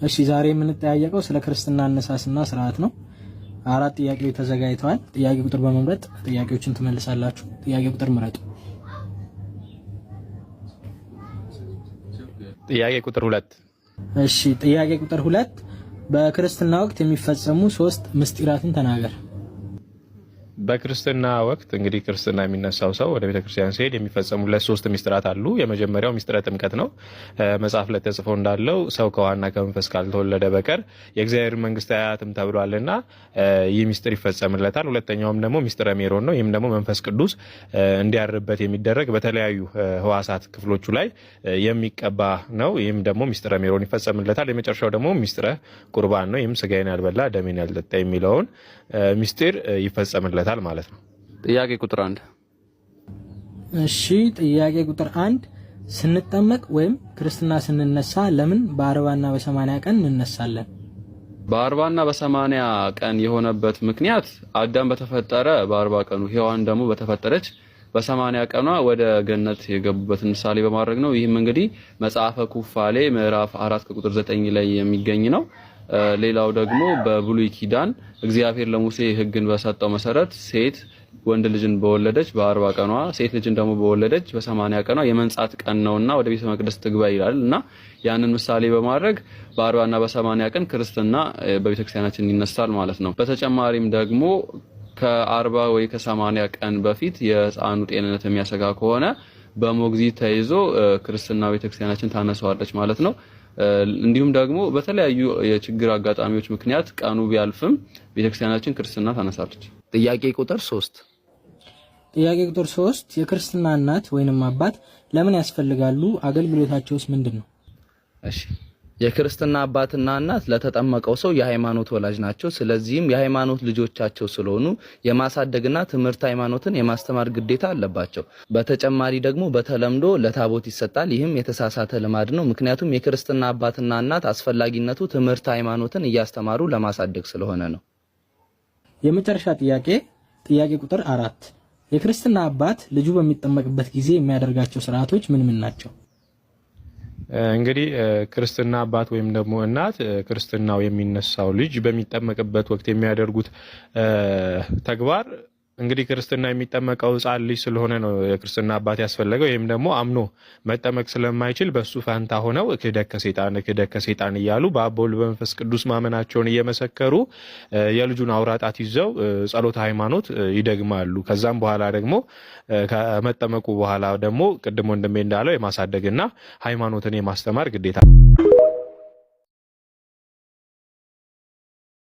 እሺ ዛሬ የምንጠያየቀው ስለ ክርስትና አነሳስና ስርዓት ነው። 4 ጥያቄዎች ተዘጋጅተዋል። ጥያቄ ቁጥር በመምረጥ ጥያቄዎችን ትመልሳላችሁ። ጥያቄ ቁጥር ምረጡ። ጥያቄ ቁጥር 2። እሺ ጥያቄ ቁጥር 2 በክርስትና ወቅት የሚፈጸሙ 3 ምስጢራትን ተናገር። በክርስትና ወቅት እንግዲህ ክርስትና የሚነሳው ሰው ወደ ቤተክርስቲያን ሲሄድ የሚፈጸሙለት 3 ምስጢራት አሉ። የመጀመሪያው ምስጢረ ጥምቀት ነው። መጽሐፍ ላይ ተጽፎ እንዳለው ሰው ከዋና ከመንፈስ ካልተወለደ በቀር የእግዚአብሔር መንግስት አያትም ተብሏልና ይህ ምስጢር ይፈጸምለታል። ሁለተኛውም ደግሞ ምስጢረ ሜሮን ነው። ይህም ደግሞ መንፈስ ቅዱስ እንዲያርበት የሚደረግ በተለያዩ ህዋሳት ክፍሎቹ ላይ የሚቀባ ነው። ይህም ደግሞ ምስጢረ ሜሮን ይፈጸምለታል። የመጨረሻው ደግሞ ምስጢረ ቁርባን ነው። ይህም ስጋዬን ያልበላ ደሜን ያልጠጣ የሚለውን ምስጢር ይፈጸምለታል ማለት ነው። ጥያቄ ቁጥር 1። እሺ ጥያቄ ቁጥር 1 ስንጠመቅ ወይም ክርስትና ስንነሳ ለምን በ40 እና በ80 ቀን እንነሳለን? በ40 እና በ80 ቀን የሆነበት ምክንያት አዳም በተፈጠረ በ40 ቀኑ ሔዋን ደግሞ በተፈጠረች በ80 ቀኗ ወደ ገነት የገቡበት ምሳሌ በማድረግ ነው። ይህም እንግዲህ መጽሐፈ ኩፋሌ ምዕራፍ 4 ቁጥር 9 ላይ የሚገኝ ነው። ሌላው ደግሞ በብሉይ ኪዳን እግዚአብሔር ለሙሴ ሕግን በሰጠው መሰረት ሴት ወንድ ልጅን በወለደች በ40 ቀኗ ሴት ልጅን ደግሞ በወለደች በ80 ቀኗ የመንጻት ቀን ነውና ወደ ቤተ መቅደስ ትግባ ይላልና ያንን ምሳሌ በማድረግ በ40 እና በ80 ቀን ክርስትና በቤተክርስቲያናችን ይነሳል ማለት ነው። በተጨማሪም ደግሞ ከ40 ወይ ከ80 ቀን በፊት የሕፃኑ ጤንነት የሚያሰጋ ከሆነ በሞግዚት ተይዞ ክርስትና ቤተክርስቲያናችን ታነሳዋለች ማለት ነው። እንዲሁም ደግሞ በተለያዩ የችግር አጋጣሚዎች ምክንያት ቀኑ ቢያልፍም ቤተክርስቲያናችን ክርስትና ታነሳለች። ጥያቄ ቁጥር 3። ጥያቄ ቁጥር 3 የክርስትና እናት ወይንም አባት ለምን ያስፈልጋሉ? አገልግሎታቸውስ ምንድነው? እሺ የክርስትና አባትና እናት ለተጠመቀው ሰው የሃይማኖት ወላጅ ናቸው። ስለዚህም የሃይማኖት ልጆቻቸው ስለሆኑ የማሳደግና ትምህርት ሃይማኖትን የማስተማር ግዴታ አለባቸው። በተጨማሪ ደግሞ በተለምዶ ለታቦት ይሰጣል። ይህም የተሳሳተ ልማድ ነው። ምክንያቱም የክርስትና አባትና እናት አስፈላጊነቱ ትምህርት ሃይማኖትን እያስተማሩ ለማሳደግ ስለሆነ ነው። የመጨረሻ ጥያቄ ቁጥር 4 የክርስትና አባት ልጁ በሚጠመቅበት ጊዜ የሚያደርጋቸው ስርዓቶች ምን ምን ናቸው? እንግዲህ ክርስትና አባት ወይም ደግሞ እናት ክርስትናው የሚነሳው ልጅ በሚጠመቅበት ወቅት የሚያደርጉት ተግባር እንግዲህ ክርስትና የሚጠመቀው ሕፃን ልጅ ስለሆነ ነው የክርስትና አባት ያስፈልገው። ይህም ደግሞ አምኖ መጠመቅ ስለማይችል በሱ ፈንታ ሆነው ክህደት ከሰይጣን እያሉ በአብ በወልድ በመንፈስ ቅዱስ ማመናቸውን እየመሰከሩ የልጁን አውራ ጣት ይዘው ጸሎተ ሃይማኖት ይደግማሉ። ከዛም በኋላ ደግሞ ከመጠመቁ በኋላ ደግሞ ቅድም ወንድሜ እንዳለው የማሳደግና ሃይማኖትን የማስተማር ግዴታ